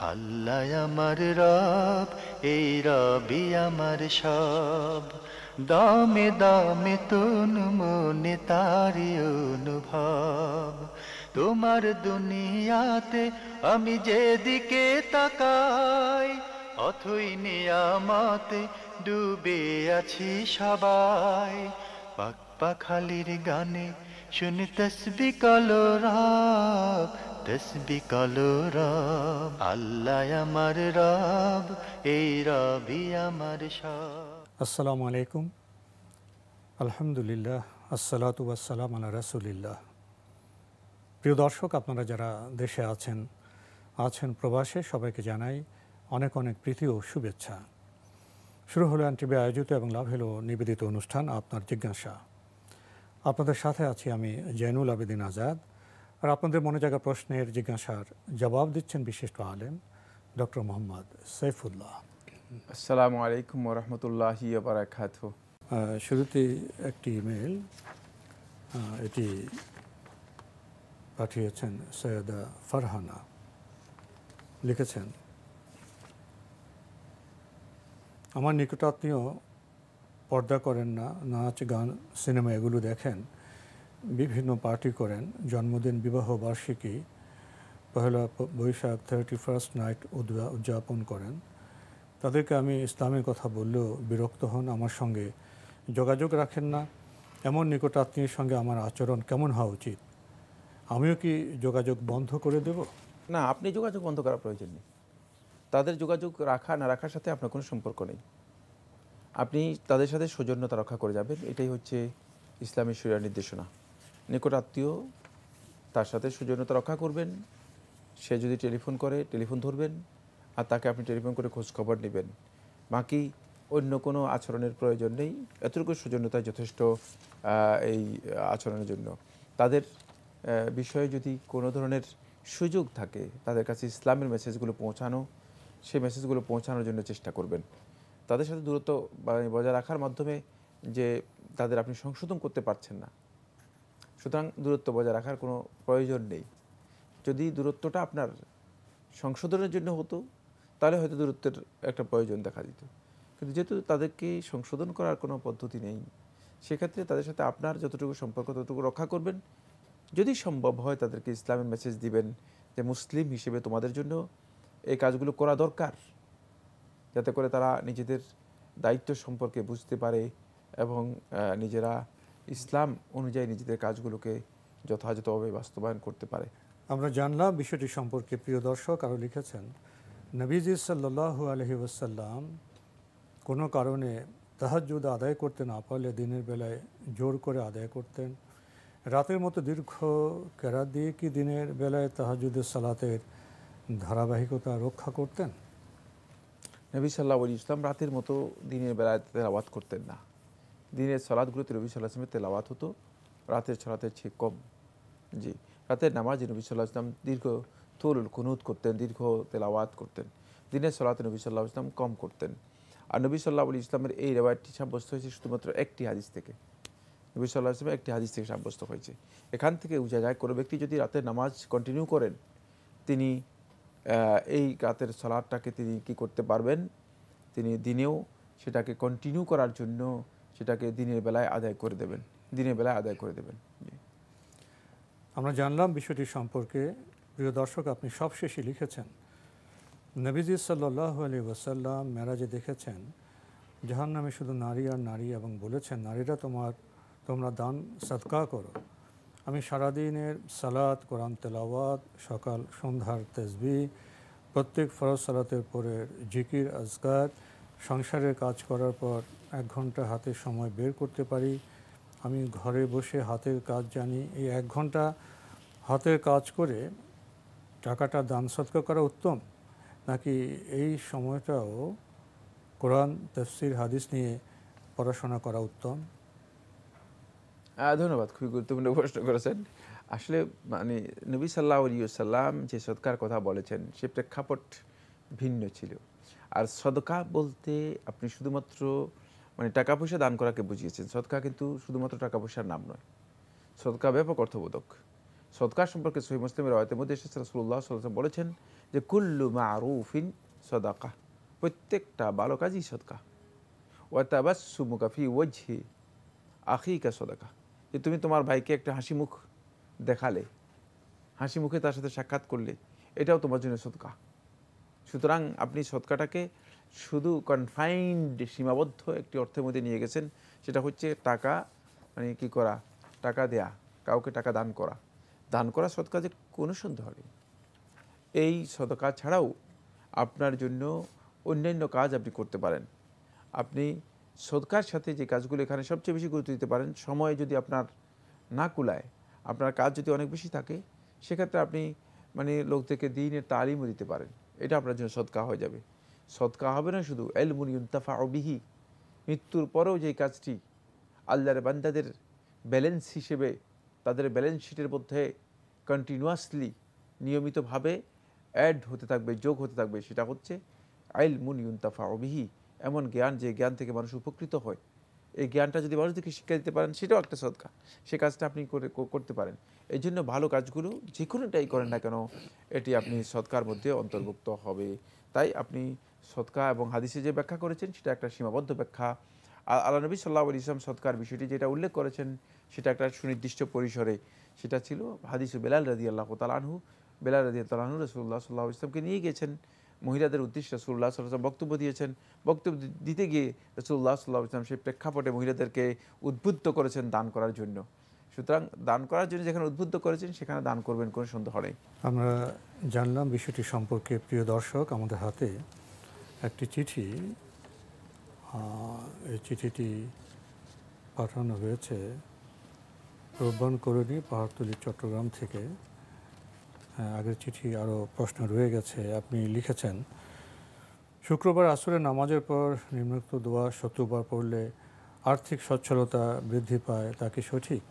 আল্লাহ আমার রব, এই রবি আমার সব। দামে দামে তন মনে তারি অনুভব। তোমার দুনিয়াতে আমি যেদিকে তাকাই, অথই নিয়ামতে ডুবে আছি সবাই। পাক পাখালির গানে শুনি তসবি কলো রব, তসবি কলো রব। আল্লাহ আমার রব, এই রবি আমার সব। আসসালামু আলাইকুম, আলহামদুলিল্লাহ, আসসালাতু ওয়াসসালাম আলা রাসূলিল্লাহ। প্রিয় দর্শক, আপনারা যারা দেশে আছেন প্রবাসে, সবাইকে জানাই অনেক অনেক প্রীতি ও শুভেচ্ছা। শুরু হলো এনটিভি আয়োজিত এবং লাভ হলো নিবেদিত অনুষ্ঠান আপনার জিজ্ঞাসা। আপনাদের সাথে আছি আমি জয়নুল আবেদিন আজাদ। আর আপনাদের মনে জাগা প্রশ্নের জিজ্ঞাসার জবাব দিচ্ছেন বিশিষ্ট আলেম ডক্টর মোহাম্মদ সাইফুল্লাহ। আসসালামু আলাইকুম ওয়া রাহমাতুল্লাহি ওয়া বারাকাতুহু। শুরুতেই একটি ইমেল, এটি পাঠিয়েছেন সৈয়দা ফারহানা। লিখেছেন, আমার নিকটাত্মীয় পর্দা করেন না, নাচ গান সিনেমা এগুলো দেখেন, বিভিন্ন পার্টি করেন, জন্মদিন বিবাহ বার্ষিকী পহেলা বৈশাখ 31st নাইট উদযাপন করেন। তাদেরকে আমি ইসলামের কথা বললেও বিরক্ত হন, আমার সঙ্গে যোগাযোগ রাখেন না। এমন নিকটাত্মীয়ের সঙ্গে আমার আচরণ কেমন হওয়া উচিত? আমিও কি যোগাযোগ বন্ধ করে দেব? না, আপনি যোগাযোগ বন্ধ করার প্রয়োজন নেই। তাদের যোগাযোগ রাখা না রাখার সাথে আপনার কোনো সম্পর্ক নেই। আপনি তাদের সাথে সৌজন্যতা রক্ষা করে যাবেন, এটাই হচ্ছে ইসলামী শরিয়ার নির্দেশনা। নিকট আত্মীয়, তার সাথে সৌজন্যতা রক্ষা করবেন। সে যদি টেলিফোন করে টেলিফোন ধরবেন, আর তাকে আপনি টেলিফোন করে খোঁজ খবর নেবেন। বাকি অন্য কোনো আচরণের প্রয়োজন নেই। এতটুকু সৌজন্যতাই যথেষ্ট এই আচরণের জন্য। তাদের বিষয়ে যদি কোনো ধরনের সুযোগ থাকে, তাদের কাছে ইসলামের মেসেজগুলো পৌঁছানো, সেই মেসেজগুলো পৌঁছানোর জন্য চেষ্টা করবেন। তাদের সাথে দূরত্ব বজায় রাখার মাধ্যমে যে তাদের আপনি সংশোধন করতে পারছেন না, সুতরাং দূরত্ব বজায় রাখার কোনো প্রয়োজন নেই। যদি দূরত্বটা আপনার সংশোধনের জন্য হতো, তাহলে হয়তো দূরত্বের একটা প্রয়োজন দেখা দিত। কিন্তু যেহেতু তাদেরকে সংশোধন করার কোনো পদ্ধতি নেই, সেক্ষেত্রে তাদের সাথে আপনার যতটুকু সম্পর্ক ততটুকু রক্ষা করবেন। যদি সম্ভব হয় তাদেরকে ইসলামের মেসেজ দিবেন যে মুসলিম হিসেবে তোমাদের জন্য এই কাজগুলো করা দরকার, যাতে করে তারা নিজেদের দায়িত্ব সম্পর্কে বুঝতে পারে এবং নিজেরা ইসলাম অনুযায়ী নিজেদের কাজগুলোকে যথাযথভাবে বাস্তবায়ন করতে পারে। আমরা জানলাম বিষয়টি সম্পর্কে। প্রিয় দর্শক আরও লিখেছেন, নবীজি সাল্লাল্লাহু আলাইহি ওয়াসাল্লাম কোনো কারণে তাহাজ্জুদ আদায় করতে না পারলে দিনের বেলায় জোর করে আদায় করতেন। রাতের মতো দীর্ঘ কেরাত দিয়ে কি দিনের বেলায় তাহাজ্জুদের সালাতের ধারাবাহিকতা রক্ষা করতেন? নবী সাল্লাল্লাহু আলাইহি ওয়াসাল্লাম রাতের মতো দিনের বেলায় তেলাওয়াত করতেন না। দিনের সালাতগুলোতে নবী সাল্লাল্লাহু আলাইহি ওয়াসাল্লামের তেলাওয়াত হতো রাতের সালাতের চেয়ে কম। জি, রাতের নামাজে নবী সাল্লাল্লাহু আলাইহি ওয়াসাল্লাম দীর্ঘ তুলুল কুনুত করতেন, দীর্ঘ তেলাওয়াত করতেন। দিনের সালাতে নবী সাল্লাল্লাহু আলাইহি ওয়াসাল্লাম কম করতেন। আর নবী সাল্লাল্লাহু আলাইহি ওয়াসাল্লামের এই রেওয়ায়াতটি সাব্যস্ত হয়েছে শুধুমাত্র একটি হাদিস থেকে। নবী সাল্লাল্লাহু আলাইহি ওয়াসাল্লাম একটি হাদিস থেকে সাব্যস্ত হয়েছে। এখান থেকে বোঝা যায় কোনো ব্যক্তি যদি রাতের নামাজ কন্টিনিউ করেন, তিনি এই রাতের সালাতটাকে তিনি কি করতে পারবেন, তিনি দিনেও সেটাকে কন্টিনিউ করার জন্য সেটাকে দিনের বেলায় আদায় করে দেবেন, দিনের বেলায় আদায় করে দেবেন। আমরা জানলাম বিষয়টি সম্পর্কে। প্রিয় দর্শক, আপনি সবশেষে লিখেছেন, নবীজি সাল্লাল্লাহু আলাইহি ওয়াসাল্লাম মেরাজে দেখেছেন জাহান্নামে শুধু নারী আর নারী, এবং বলেছেন, নারীরা তোমরা দান সদকা করো। আমি সারাদিনের সালাত, কোরআন তেলাওয়াত, সকাল সন্ধ্যার তাসবিহ, প্রত্যেক ফরজ সালাতের পরে জিকির আজকার, সংসারের কাজ করার পর 1 ঘন্টা হাতে সময় বের করতে পারি। আমি ঘরে বসে হাতের কাজ জানি। এই 1 ঘন্টা হাতের কাজ করে টাকাটা দান সদকা করা উত্তম, নাকি এই সময়টাও কোরআন, তাফসির, হাদিস নিয়ে পড়াশোনা করা উত্তম? ধন্যবাদ, খুবই গুরুত্বপূর্ণ প্রশ্ন করেছেন। আসলে মানে নবী সাল্লাল্লাহু আলাইহি ওয়াসাল্লাম যে সদকার কথা বলেছেন সে প্রেক্ষাপট ভিন্ন ছিল। আর সদকা বলতে আপনি শুধুমাত্র মানে টাকা পয়সা দান করাকে বুঝিয়েছেন। সদকা কিন্তু শুধুমাত্র টাকা পয়সার নাম নয়, সদকা ব্যাপক অর্থবোধক। সদকা সম্পর্কে সহিহ মুসলিমের রাওয়ায়াতের মধ্যে এসেছে রাসূলুল্লাহ সাল্লাল্লাহু আলাইহি ওয়াসাল্লাম বলেছেন যে কুল্লু মারুফিন সদাকা, প্রত্যেকটা ভালো কাজই সদকা। ওয়া তাবাসসুমুকা ফি ওয়াজহি আখিকা সদাকা, যে তুমি তোমার ভাইকে একটা হাসি মুখ দেখালে, হাসি মুখে তার সাথে সাক্ষাৎ করলে, এটাও তোমার জন্য সদকা। সুতরাং আপনি সদকাটাকে শুধু কনফাইন্ড, সীমাবদ্ধ একটি অর্থের মধ্যে নিয়ে গেছেন, সেটা হচ্ছে টাকা মানে কি করা, টাকা দেয়া, কাউকে টাকা দান করা। দান করা সদকা যে কোনো সন্দেহ নেই। এই সদকা ছাড়াও আপনার জন্য অন্যান্য কাজ আপনি করতে পারেন। আপনি সদকার সাথে যে কাজগুলো এখানে সবচেয়ে বেশি গুরুত্ব দিতে পারেন, সময় যদি আপনার না কুলায়, আপনার কাজ যদি অনেক বেশি থাকে, সেক্ষেত্রে আপনি মানে লোকদেরকে দ্বীনের তালিমও দিতে পারেন। এটা আপনার জন্য সদকা হয়ে যাবে। সদকা হবে না শুধু ইলমুন ইউনতাফাউ বিহি, মৃত্যুর পরেও যে কাজটি আল্লাহর বান্দাদের ব্যালেন্স হিসেবে, তাদের ব্যালেন্স শিটের মধ্যে কন্টিনিউয়াসলি নিয়মিতভাবে অ্যাড হতে থাকবে, যোগ হতে থাকবে, সেটা হচ্ছে ইলমুন ইউনতাফাউ বিহি, এমন জ্ঞান যে জ্ঞান থেকে মানুষ উপকৃত হয়। এই জ্ঞানটা যদি মানুষদেরকে শিক্ষা দিতে পারেন, সেটাও একটা সদকা। সে কাজটা আপনি করতে পারেন। এই জন্য ভালো কাজগুলো যে কোনোটাই করেন না কেন, এটি আপনি সদকার মধ্যে অন্তর্ভুক্ত হবে। তাই আপনি সদকা এবং হাদিসে যে ব্যাখ্যা করেছেন, সেটা একটা সীমাবদ্ধ ব্যাখ্যা। আল্লাহ নবী সাল্লাল্লাহু আলাইহি ওয়াসাল্লাম সদকার বিষয়টি যেটা উল্লেখ করেছেন, সেটা একটা সুনির্দিষ্ট পরিসরে। সেটা ছিল হাদিসে বেলাল রাদিয়াল্লাহু তাআলা আনহু। বেলাল রাদিয়াল্লাহু তাআলা আনহু রাসূলুল্লাহ সাল্লাল্লাহু আলাইহি ওয়াসাল্লামকে নিয়ে গেছেন, মহিলাদের উদ্দেশ্যে রাসূলুল্লাহ সাল্লাল্লাহু আলাইহি ওয়াসাল্লাম বক্তব্য দিয়েছেন। বক্তব্য দিতে গিয়ে রাসূলুল্লাহ সাল্লাল্লাহু আলাইহি ওয়াসাল্লাম সেই প্রেক্ষাপটে মহিলাদেরকে উদ্বুদ্ধ করেছেন দান করার জন্য। সুতরাং দান করার জন্য যেখানে উদ্বুদ্ধ করেছেন, সেখানে দান করবেন, কোনো সন্দেহ নেই। আমরা জানলাম বিষয়টি সম্পর্কে। প্রিয় দর্শক, আমাদের হাতে একটি চিঠি, এই চিঠিটি পাঠানো হয়েছে রব্বান করণী, পাহাড়তলী, চট্টগ্রাম থেকে। আগের চিঠি আরও প্রশ্ন রয়ে গেছে। আপনি লিখেছেন, শুক্রবার আসরের নামাজের পর নিম্নোক্ত দোয়া 70 বার পড়লে আর্থিক সচ্ছলতা বৃদ্ধি পায়, তা কি সঠিক?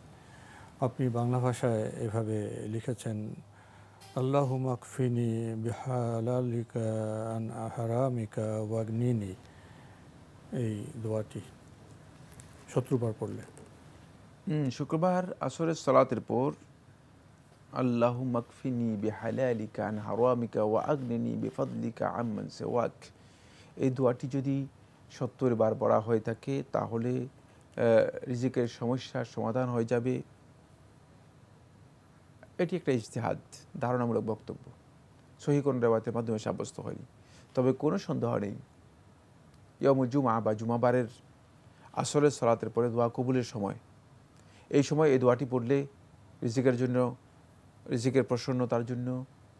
আপনি বাংলা ভাষায় এভাবে লিখেছেন, আল্লাহুম্মা কফিনি বিহালালিকা আন হারামিকা ওয়াগনিনি। এই দোয়াটি 70 বার পড়লে শুক্রবার আসরের সালাতের পর আল্লাহুম্মা কফিনি বিহালালিকা আন হারামিকা ওয়া আগনিনি বিফাদলিকা আম্মান সিওয়াক, এই দোয়াটি যদি 70 বার পড়া হয়ে থাকে, তাহলে রিজিকের সমস্যার সমাধান হয়ে যাবে। এটি একটা ইজতিহাদ, ধারণামূলক বক্তব্য, সহিহ কোন রিওয়ায়াতের মাধ্যমে সাব্যস্ত হয়নি। তবে কোনো সন্দেহ নেই, ইয়ামুল জুমআ বা জুমাবারের আসরের সালাতের পরে দোয়া কবুলের সময়, এই সময় এই দোয়াটি পড়লে রিজিকের জন্য, রিজিকের প্রসন্নতার জন্য,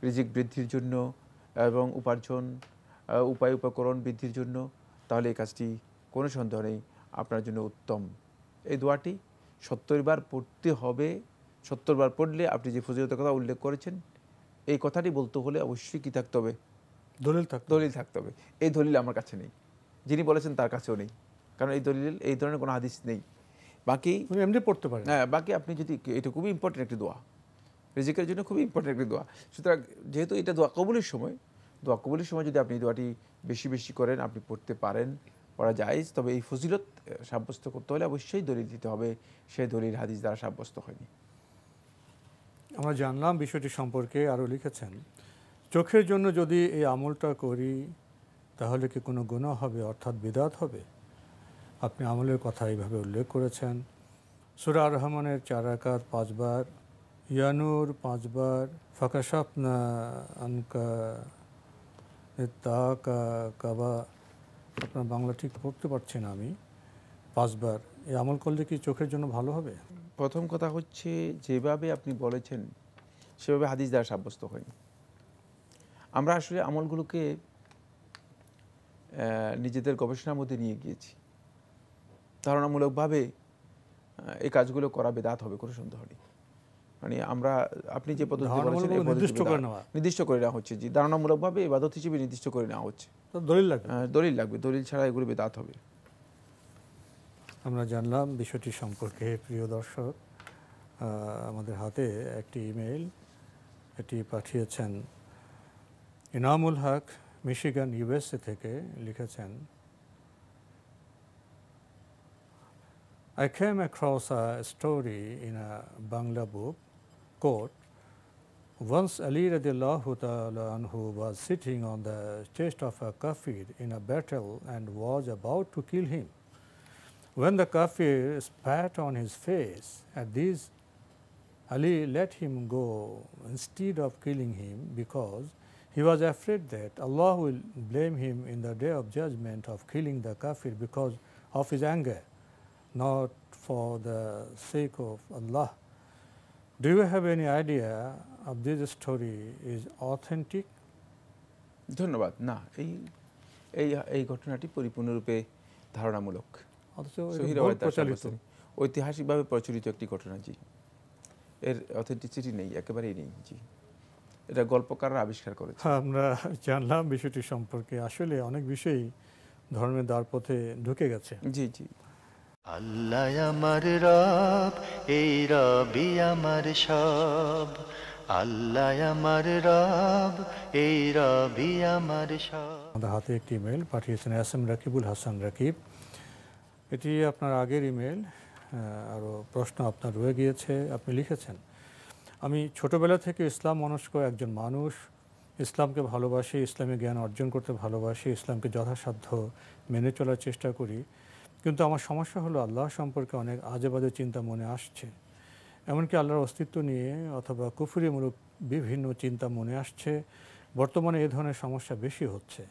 রিজিক বৃদ্ধির জন্য এবং উপার্জন উপকরণ বৃদ্ধির জন্য, তাহলে এই কাজটি কোনো সন্দেহ নেই আপনার জন্য উত্তম। এই দোয়াটি 70 বার পড়তে হবে। 70 বার পড়লে আপনি যে ফজিলতের কথা উল্লেখ করেছেন, এই কথাটি বলতে হলে অবশ্যই কী থাকতে হবে? দলিল থাকতে হবে। এই দলিল আমার কাছে নেই, যিনি বলেছেন তার কাছেও নেই, কারণ এই ধরনের কোনো হাদিস নেই। বাকি এমনি পড়তে পারেন। হ্যাঁ, বাকি আপনি যদি, এটা খুবই ইম্পর্টেন্ট একটি দোয়া, রিজিকের জন্য খুবই ইম্পর্টেন্ট একটি দোয়া। সুতরাং যেহেতু এটা দোয়া কবুলের সময়, যদি আপনি দোয়াটি বেশি বেশি করেন, আপনি পড়তে পারেন, পড়া জায়েজ। তবে এই ফজিলত সাব্যস্ত করতে হলে অবশ্যই দলিল দিতে হবে, সেই দলিল হাদিস দ্বারা সাব্যস্ত হয়নি। আমরা জানলাম বিষয়টি সম্পর্কে। আরও লিখেছেন, চোখের জন্য যদি এই আমলটা করি, তাহলে কি কোনো গুনাহ হবে, অর্থাৎ বিদআত হবে? আপনি আমলের কথা এইভাবে উল্লেখ করেছেন, সূরা আর রহমানের 4 রাকাত 5 বার, ইয়ানুর 5 বার, ফাকাশাফনা আনকা তাকা কাবা। আপনার বাংলা ঠিক পড়তে পারছি না আমি। 5 বার এই আমল করলে কি চোখের জন্য ভালো হবে? প্রথম কথা হচ্ছে, যেভাবে আপনি বলেছেন সেভাবে হাদিস দ্বারা সাব্যস্ত হয়নি। আমরা আসলে আমলগুলোকে নিজেদের গবেষণার মধ্যে নিয়ে গিয়েছি। ধারণামূলকভাবে এই কাজগুলো করা বেদাত হবে, কোনো সন্দেহ নেই। মানে আমরা, আপনি যে পদ্ধতি বলেছেন, নির্দিষ্ট করে নেওয়া হচ্ছে, যে ধারণামূলকভাবে ইবাদত হিসেবে নির্দিষ্ট করে নেওয়া হচ্ছে। দলিল লাগবে, দলিল ছাড়া এগুলো বেদাত হবে। আমরা জানলাম বিষয়টি সম্পর্কে। প্রিয় দর্শক, আমাদের হাতে একটি ইমেইল, এটি পাঠিয়েছেন ইনামুল হক, মিশিগান, ইউএসএ থেকে। লিখেছেন, I came across a story in a Bangla book, quote, Once Ali radiallahu ta'ala anhu was sitting on the chest of a kafir in a battle and was about to kill him. When the kafir spat on his face, at this Ali let him go instead of killing him because he was afraid that Allah will blame him in the day of judgment of killing the kafir because of his anger, not for the sake of Allah. Do you have any idea of this story is authentic? ধন্যবাদ। না, এই এই এই ঘটনাটি পরিপূর্ণরূপে ধারণামূলক, অথচ সহিহ রওয়ায়াত প্রচলিত, ঐতিহাসিকভাবে প্রচলিত একটি ঘটনা। জি, এর অথেন্টিসিটি নেই, একেবারেই নেই। জি, এটা গল্পকাররা আবিষ্কার করেছে। আমরা জানলাম বিষয়টি সম্পর্কে। আসলে অনেক বিষয়ই ধর্মের দ্বারপথে ঢুকে গেছে। জি জি। আল্লাহ আমার রব, এই রবি আমার সব। আল্লাহ আমার রব, এই রবি আমার সব। আমাদের হাতে একটি ইমেল পাঠিয়েছেন এস.এম. রাকিবুল হাসান রাকিব। এটি আপনার আগের ইমেল, আরও প্রশ্ন আপনার রয়ে গিয়েছে। আপনি লিখেছেন, আমি ছোটবেলা থেকে ইসলাম মনস্ক একজন মানুষ, ইসলামকে ভালোবাসি, ইসলামী জ্ঞান অর্জন করতে ভালোবাসি, ইসলামকে যথাসাধ্য মেনে চলার চেষ্টা করি। কিন্তু আমার সমস্যা হলো আল্লাহ সম্পর্কে অনেক আজে বাজে চিন্তা মনে আসছে। এমনকি আল্লাহর অস্তিত্ব নিয়ে অথবা কুফরিমূলক বিভিন্ন চিন্তা মনে আসছে। বর্তমানে এ ধরনের সমস্যা বেশি হচ্ছে।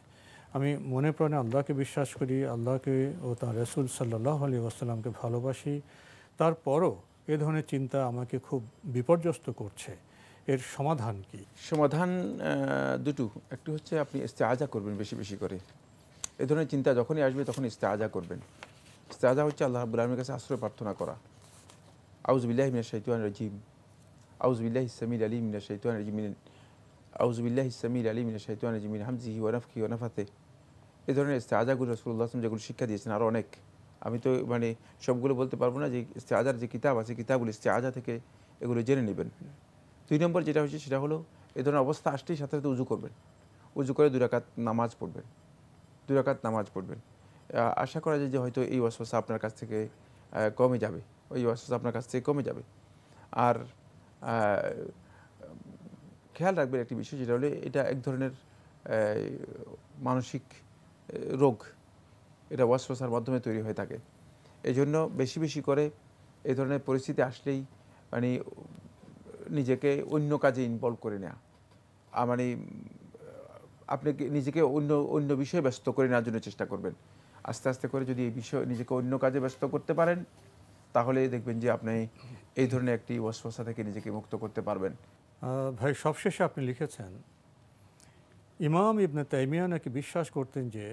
আমি মনে প্রাণে আল্লাহকে বিশ্বাস করি, আল্লাহকে ও তাঁর রাসূল সাল্লাল্লাহু আলাইহি ওয়াসাল্লামকে ভালোবাসি। তারপরও এ ধরনের চিন্তা আমাকে খুব বিপর্যস্ত করছে। এর সমাধান কি? সমাধান দুটো। একটি হচ্ছে আপনি ইস্তেআজা করবেন বেশি বেশি করে। এ ধরনের চিন্তা যখনই আসবে তখন ইস্তেআজা করবেন। ইস্তেআজা হচ্ছে আল্লাহ রাব্বুল আলামিনের কাছে আশ্রয় প্রার্থনা করা। আউযু বিল্লাহি মিনাশ শাইতানির রাজিম, আউযু বিল্লাহিস সামিউল আলিম মিনাশ শাইতানির রাজিম, আউযু বিল্লাহিস সামিউল আলিম মিনাশ শাইতানির রাজিম মিন হামজিহি ওয়া নাফখিহি ওয়া নাফাথিহি। এই ধরনের ইস্তেআজাগুলো রাসূলুল্লাহ সাল্লাল্লাহু আলাইহি ওয়াসাল্লাম যেগুলো শিক্ষা দিয়েছেন আরও অনেক। আমি তো মানে সবগুলো বলতে পারবো না। যে ইস্তেআজার যে কিতাব আছে, কিতাবগুলো ইস্তেআজা থেকে এগুলো জেনে নেবেন। 2 নম্বর যেটা হচ্ছে সেটা হলো এই ধরনের অবস্থা আসলেই সাথে সাথে উজু করবেন। উজু করে 2 রাকাত নামাজ পড়বেন, 2 রাকাত নামাজ পড়বেন। আশা করা যায় যে হয়তো এই ওয়াসওয়াসা আপনার কাছ থেকে কমে যাবে, ওই ওয়াসওয়াসা আপনার কাছ থেকে কমে যাবে। আর খেয়াল রাখবেন একটি বিষয়, যেটা হলো এটা এক ধরনের মানসিক রোগ, এটা ওয়াসওয়াসার মাধ্যমে তৈরি হয়ে থাকে। এই জন্য বেশি বেশি করে এই ধরনের পরিস্থিতি আসলেই মানে নিজেকে অন্য কাজে ইনভলভ করে নেওয়া, মানে আপনাকে নিজেকে অন্য বিষয়ে ব্যস্ত করে নেওয়ার জন্য চেষ্টা করবেন। আস্তে আস্তে করে যদি এই বিষয় নিজেকে অন্য কাজে ব্যস্ত করতে পারেন, তাহলে দেখবেন যে আপনি এই ধরনের একটি ওয়াসওয়াসা থেকে নিজেকে মুক্ত করতে পারবেন। ভাই, সবশেষে আপনি লিখেছেন, ইমাম ইবনে তাইমিয়া নাকি বিশ্বাস করতেন যে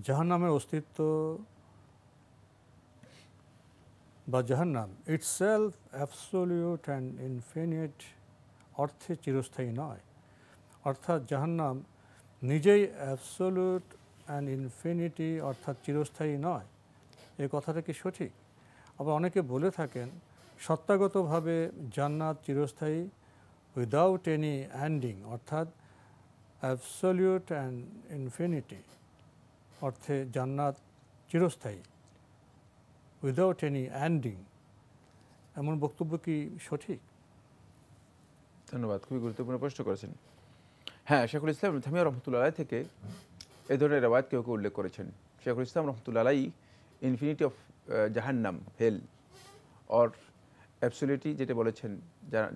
জাহান্নামের অস্তিত্ব বা জাহান্নাম ইটসেলফ অ্যাবসোলিউট অ্যান্ড ইনফিনিট অর্থে চিরস্থায়ী নয়। অর্থাৎ জাহান্নাম নিজেই অ্যাবসোলিউট অ্যান্ড ইনফিনিটি অর্থাৎ চিরস্থায়ী নয়। এই কথাটা কি সঠিক? আবার অনেকে বলে থাকেন সত্তাগতভাবে জান্নাত চিরস্থায়ী উইদাউট এনি এন্ডিং, অর্থাৎ অ্যাবসোলিউট অ্যান্ড ইনফিনিটি অর্থে জান্নাত চিরস্থায়ী উইদাউট এনি এন্ডিং। এমন বক্তব্য কি সঠিক? ধন্যবাদ, খুবই গুরুত্বপূর্ণ প্রশ্ন করেছেন। হ্যাঁ, শেখুল ইসলাম ইবনে তাইমিয়া রাহমাতুল্লাহ আলাইহি থেকে এই ধরনের রিওয়ায়াত কেউ উল্লেখ করেছেন। শেখুল ইসলাম রাহমাতুল্লাহ আলাইহি ইনফিনিটি অফ জাহান্নাম, হেল অর অ্যাবসোলিউটি যেটা বলেছেন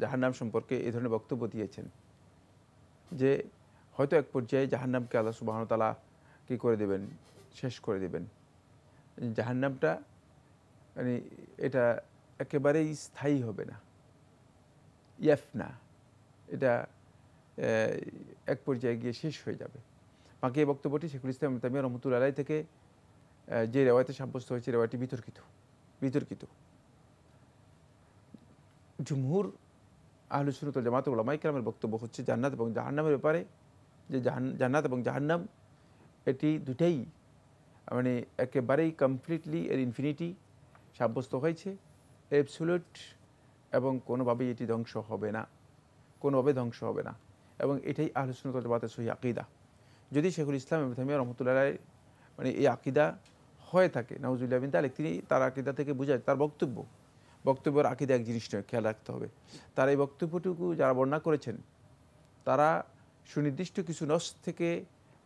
জাহান্নাম সম্পর্কে এই ধরনের বক্তব্য দিয়েছেন যে হয়তো এক পর্যায়ে জাহান্নামকে আল্লাহ সুবহানাহু ওয়া তাআলা কী করে দেবেন, শেষ করে দেবেন। জাহান্নামটা মানে এটা একেবারেই স্থায়ী হবে না, না, এটা এক পর্যায়ে গিয়ে শেষ হয়ে যাবে। বাকি এই বক্তব্যটি শেখুল ইসলাম ইবনে তাইমিয়া রাহমাতুল্লাহ আলাইহি থেকে যে রেওয়ায়তে সাব্যস্ত হয়েছে, রেওয়ায়তটি বিতর্কিত। জুমহুর আহলুস সুন্নাত ওয়াল জামাত উলামায়ে কেরামের বক্তব্য হচ্ছে জান্নাত এবং জাহান্নামের ব্যাপারে যে জান্নাত এবং জাহান্নাম এটি দুটাই মানে একেবারেই কমপ্লিটলি এর ইনফিনিটি সাব্যস্ত হয়েছে, অ্যাবসোলিউট, এবং কোনোভাবেই এটি ধ্বংস হবে না, কোনোভাবে ধ্বংস হবে না। এবং এটাই আহলুস সুন্নাত ওয়াল জামাতের সহিহ আকীদা। যদি শেখুল ইসলাম ইবনে তাইমিয়া রাহমাতুল্লাহ আলাইহি মানে এই আকীদা হয়ে থাকে, নাউজুবিল্লাহ মিন যালিক, তিনি তার আকীদা থেকে বোঝায় তার বক্তব্যের আকীদা এক জিনিস নয়, খেয়াল রাখতে হবে। তার এই বক্তব্যটুকু যারা বর্ণনা করেছেন তারা সুনির্দিষ্ট কিছু নস থেকে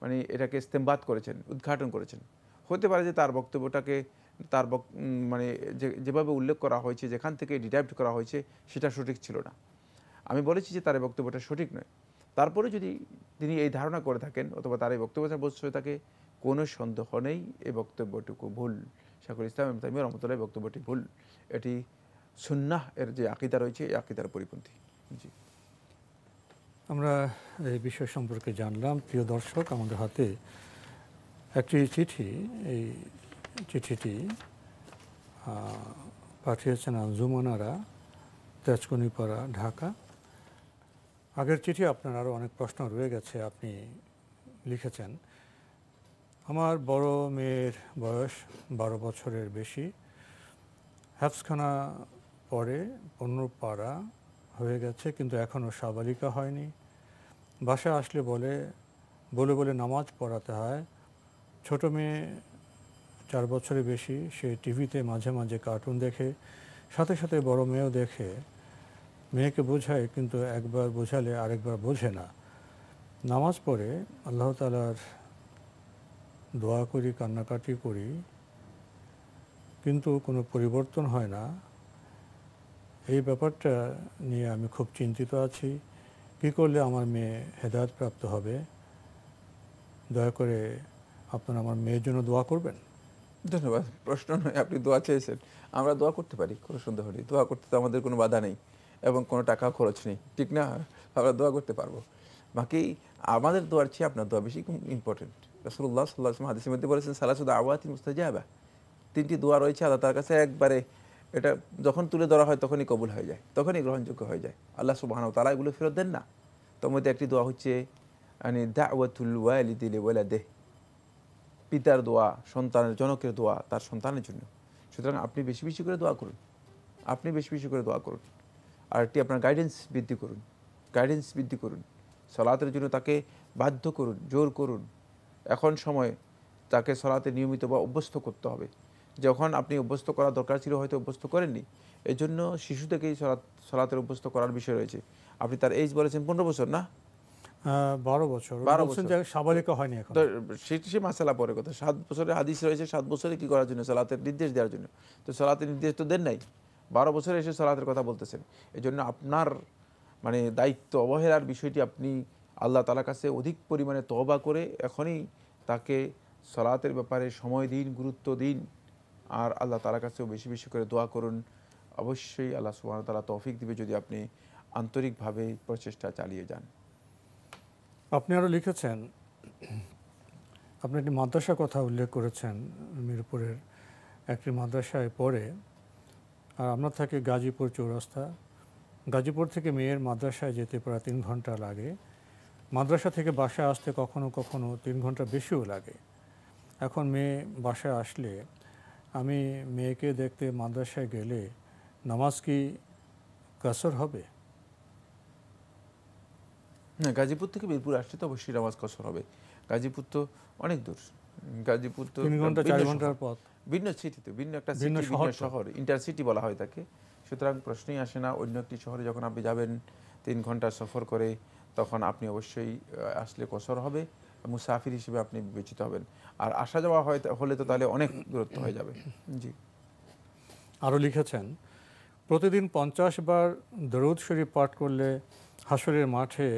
মানে এটাকে ইস্তেমবাদ করেছেন, উদ্ঘাটন করেছেন। হতে পারে যে তার বক্তব্যটাকে তার মানে যেভাবে উল্লেখ করা হয়েছে, যেখান থেকে ডিরাইভড করা হয়েছে সেটা সঠিক ছিল না। আমি বলেছি যে তার এই বক্তব্যটা সঠিক নয়। তারপরে যদি তিনি এই ধারণা করে থাকেন অথবা তার এই বক্তব্যটা বোঝ হয়ে থাকে, কোনো সন্দেহ নেই এই বক্তব্যটুকু ভুল। শাইখুল ইসলাম ইবনে তাইমিয়া রাহমাতুল্লাহ বক্তব্যটি ভুল। এটি সুন্নাহ এর যে আকীদা রয়েছে এই আকীদার পরিপন্থী। জি, আমরা এই বিষয় সম্পর্কে জানলাম। প্রিয় দর্শক, আমাদের হাতে একটি চিঠি, এই চিঠিটি পাঠিয়েছেন আঞ্জুমানারা, তেজকুনিপাড়া, ঢাকা। আগের চিঠি আপনার আরও অনেক প্রশ্ন রয়ে গেছে। আপনি লিখেছেন, আমার বড় মেয়ের বয়স 12 বছরের বেশি, হেফজখানা পরে 15 পারা হয়ে গেছে, কিন্তু এখনও সাবালিকা হয়নি। বাসায় আসলে বলে নামাজ পড়াতে হয়। ছোট মেয়ে 4 বছরের বেশি, সে টিভিতে মাঝে মাঝে কার্টুন দেখে, সাথে সাথে বড় মেয়েও দেখে। মেয়েকে বোঝায়, কিন্তু একবার বোঝালে আরেকবার বোঝে না। নামাজ পড়ে আল্লাহ তাআলার দোয়া করি, কান্নাকাটি করি, কিন্তু কোনো পরিবর্তন হয় না। এই ব্যাপারটা নিয়ে আমি খুব চিন্তিত আছি। কী করলে আমার মেয়ে হেদায়েত প্রাপ্ত হবে? দয়া করে আপনারা আমার মেয়ের জন্য দোয়া করবেন। ধন্যবাদ। প্রশ্ন নয়, আপনি দোয়া চেয়েছেন, আমরা দোয়া করতে পারি, কোনো সন্দেহ নেই। দোয়া করতে তো আমাদের কোনো বাধা নেই এবং কোনো টাকা খরচ নেই, ঠিক না? আমরা দোয়া করতে পারবো। বাকি আমাদের দোয়ার চেয়ে আপনার দোয়া বেশি ইম্পর্টেন্ট। রাসূলুল্লাহ সাল্লাল্লাহু আলাইহি ওয়াসাল্লাম হাদিসের মধ্যে বলেছেন, সালাসু দাওয়াতিন মুস্তাজাবা, 3টি দোয়া রয়েছে আল্লাহ তাআলার কাছে একবারে এটা যখন তুলে ধরা হয় তখনই কবুল হয়ে যায়, তখনই গ্রহণযোগ্য হয়ে যায়। আল্লাহ সুবহানাহু ওয়া তাআলা এগুলো ফেরত দেন না। তার মধ্যে একটি দোয়া হচ্ছে দাওয়াতুল ওয়ালিদি লিওয়ালাদিহি, পিতার দোয়া, সন্তানের, জনকের দোয়া তার সন্তানের জন্য। সুতরাং আপনি বেশি বেশি করে দোয়া করুন, আপনি বেশি বেশি করে দোয়া করুন। আর একটি আপনার গাইডেন্স বৃদ্ধি করুন, সালাতের জন্য তাকে বাধ্য করুন, জোর করুন। এখন সময় তাকে সালাতে নিয়মিত বা অভ্যস্ত করতে হবে। যখন আপনি অভ্যস্ত করা দরকার ছিল হয়তো অভ্যস্ত করেননি, এই জন্য শিশু থেকেই সালাতের অভ্যস্ত করার বিষয় রয়েছে। আপনি তার এইজ বলেছেন 15 বছর না? 12 বছর। সাবালিকা হয়নি এখন। সে মাসালা পরে কথা। 7 বছরের হাদিস রয়েছে, 7 বছরে কি করার জন্য? সালাতের নির্দেশ দেওয়ার জন্য। তো সালাতের নির্দেশ তো দেন নাই, 12 বছরে এসে সালাতের কথা বলতেছেন। এই জন্য আপনার মানে দায়িত্ব অবহেলার বিষয়টি আপনি আল্লাহ তাআলার কাছে অধিক পরিমাণে তওবা করে এখনই তাকে সালাতের ব্যাপারে সময় দিন, গুরুত্ব দিন। আর আল্লাহ তাআলার কাছেও বেশি বেশি করে দোয়া করুন। অবশ্যই আল্লাহ সুবহানাহু ওয়া তাআলা তৌফিক দিবে যদি আপনি আন্তরিকভাবে প্রচেষ্টা চালিয়ে যান। আপনি আরও লিখেছেন, আপনি একটি মাদ্রাসার কথা উল্লেখ করেছেন, মিরপুরের একটি মাদ্রাসায় পড়ে। আর আমরা থাকি গাজীপুর চৌরাস্তা। গাজীপুর থেকে মেয়ের মাদ্রাসায় যেতে প্রায় 3 ঘন্টা লাগে। মাদ্রাসা থেকে বাসায় আসতে কখনো কখনো 3 ঘন্টা বেশিও লাগে। এখন মেয়ে বাসায় আসলে আমি মেয়েকে দেখতে মাদ্রাসায় গেলে নামাজ কি কাসর হবে? হ্যাঁ, গাজীপুর থেকে মিরপুর আসতে তো অবশ্যই নামাজ কসর হবে। গাজীপুর তো অনেক দূর। গাজীপুর তো 3 ঘন্টা 4 ঘন্টার পথ। ভিন্ন সিটিতে, ভিন্ন একটা সিটি, ভিন্ন শহর, ইন্টারসিটি বলা হয় তাকে। সুতরাং প্রশ্নই আসে না অন্য একটি শহরে যখন আপনি যাবেন 3 ঘন্টা সফর করে, তখন আপনি অবশ্যই আসলে কসর হবে, মুসাফির হিসেবে আপনি বিবেচিত হবেন। আর আসা যাওয়া হলে তো তাহলে অনেক দূরত্ব হয়ে যাবে। জি, আরও লিখেছেন, প্রতিদিন 50 বার দরুদ শরীফ পাঠ করলে হাসরের মাঠে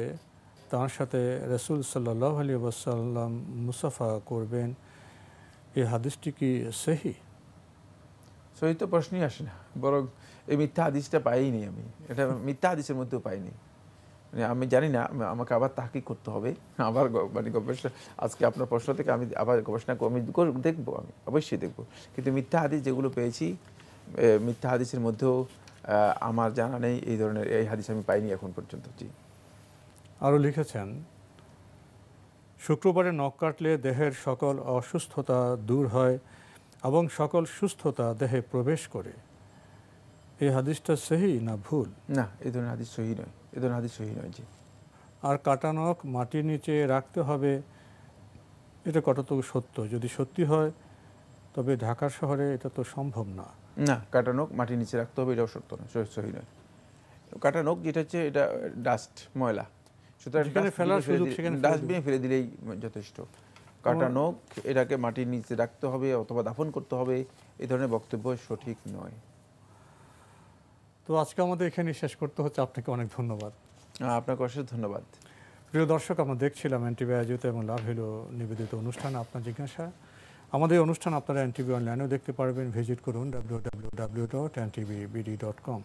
তার সাথে রাসূল সাল্লাল্লাহু আলাইহি ওয়াসাল্লাম মুসাফা করবেন। এই হাদিসটি কি সহি? সহি তো প্রশ্নই আসে না, বরং এই মিথ্যা হাদিসটা পাইনি আমি। এটা মিথ্যা হাদিসের মধ্যেও পাইনি। মানে আমি জানি না, আমাকে আবার তাহকিক করতে হবে, আবার মানে গবেষণা। আজকে আপনার প্রশ্ন থেকে আমি আবার গবেষণা আমি দেখবো, আমি অবশ্যই দেখবো। কিন্তু মিথ্যা হাদিস যেগুলো পেয়েছি, মিথ্যা হাদিসের মধ্যেও আমার জানা নেই এই ধরনের এই হাদিস আমি পাইনি এখন পর্যন্ত। জি, আরও লিখেছেন, শুক্রবারে নখ কাটলে দেহের সকল অসুস্থতা দূর হয় এবং সকল সুস্থতা দেহে প্রবেশ করে। এই হাদিসটা সহি না ভুল? না, এই ধরনের হাদিস সহি নয়, এই ধরনের হাদিস সহি নয়। জি, আর কাটা নখ মাটির নিচে রাখতে হবে, এটা কতটুকু সত্য? যদি সত্যি হয় তবে ঢাকা শহরে এটা তো সম্ভব না। না, কাটা নখ মাটির নিচে রাখতে হবে, এটাও সত্য নয়, সহি নয়। কাটা নখ যেটা হচ্ছে এটা ডাস্ট, ময়লা, সুতরাং যেখানে ফেলার সুযোগ সেখানে ডাস্টবিনে ফেলে দিলেই যথেষ্ট। কাটা নখ, এটাকে মাটির নিচে রাখতে হবে অথবা দাফন করতে হবে, এই ধরনের বক্তব্য সঠিক নয়। তো আজকে আমাদের এখানে শেষ করতে হচ্ছে। আপনাকে অনেক ধন্যবাদ। আপনাকে অশেষ ধন্যবাদ। প্রিয় দর্শক, আমরা দেখছিলাম এনটিভি আয়োজিত এবং লাভ হলো নিবেদিত অনুষ্ঠান আপনার জিজ্ঞাসা। আমাদের অনুষ্ঠান আপনারা এনটিভি অনলাইনেও দেখতে পারবেন। ভিজিট করুন www.ntvbd.com।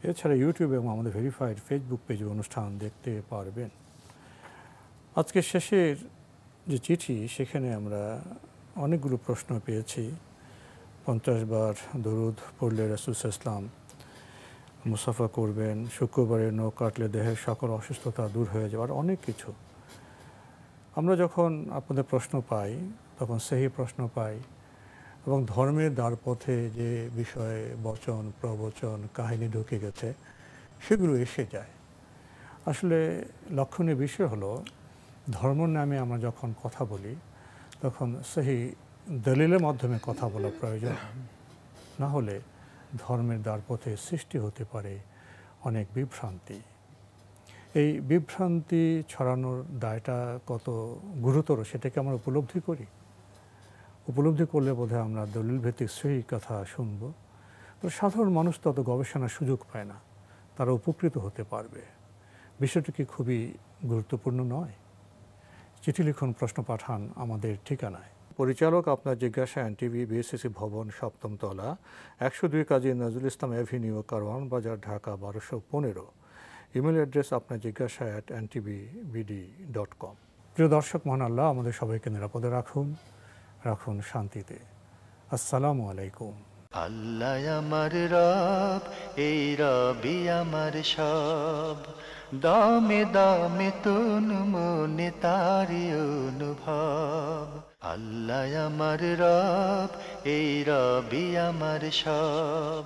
এছাড়া ইউটিউব এবং আমাদের ভেরিফাইড ফেসবুক পেজে অনুষ্ঠান দেখতে পারবেন। আজকে শেষের যে চিঠি, সেখানে আমরা অনেকগুলো প্রশ্ন পেয়েছি। 50 বার দরুদ পড়লে রাসূল সাল্লাল্লাহু আলাইহি ওয়াসাল্লাম মুসাফা করবেন, শুক্রবারে নখ কাটলে দেহের সকল অসুস্থতা দূর হয়ে যাওয়ার অনেক কিছু। আমরা যখন আপনাদের প্রশ্ন পাই তখন সেই প্রশ্ন পাই এবং ধর্মের দ্বারপথে যে বিষয়ে বচন, প্রবচন, কাহিনী ঢুকে গেছে সেগুলো এসে যায়। আসলে লক্ষণীয় বিষয় হলো, ধর্ম নামে আমরা যখন কথা বলি তখন সেই দলিলের মাধ্যমে কথা বলা প্রয়োজন। না হলে ধর্মের দ্বারপথে সৃষ্টি হতে পারে অনেক বিভ্রান্তি। এই বিভ্রান্তি ছড়ানোর দায়টা কত গুরুতর সেটাকে আমরা উপলব্ধি করি। উপলব্ধি করলে বোধহয় আমরা দলিল ভিত্তিক সেই কথা শুনব। তো সাধারণ মানুষ তত গবেষণার সুযোগ পায় না, তারা উপকৃত হতে পারবে। বিষয়টি কি খুবই গুরুত্বপূর্ণ নয়? চিঠি লিখুন, প্রশ্ন পাঠান আমাদের ঠিকানায়। পরিচালক আপনার জিজ্ঞাসা, এনটিভি, বিএসসিসি ভবন, 7ম তলা, 102 কাজী নজরুল ইসলাম অ্যাভিনিউ, কারওয়ান বাজার, ঢাকা 1215। ইমেল অ্যাড্রেস আপনার জিজ্ঞাসা @ntvbd.com। প্রিয় দর্শক, মহান আল্লাহ আমাদের সবাইকে নিরাপদে রাখুন, রাখুন শান্তিতে। আসসালামু আলাইকুম। আল্লাহ আমার রব, এই রবি আমার সব, দামে দামে তুন মনে তারি অনুভব। আল্লাহ আমার রব, এই রবি আমার সব।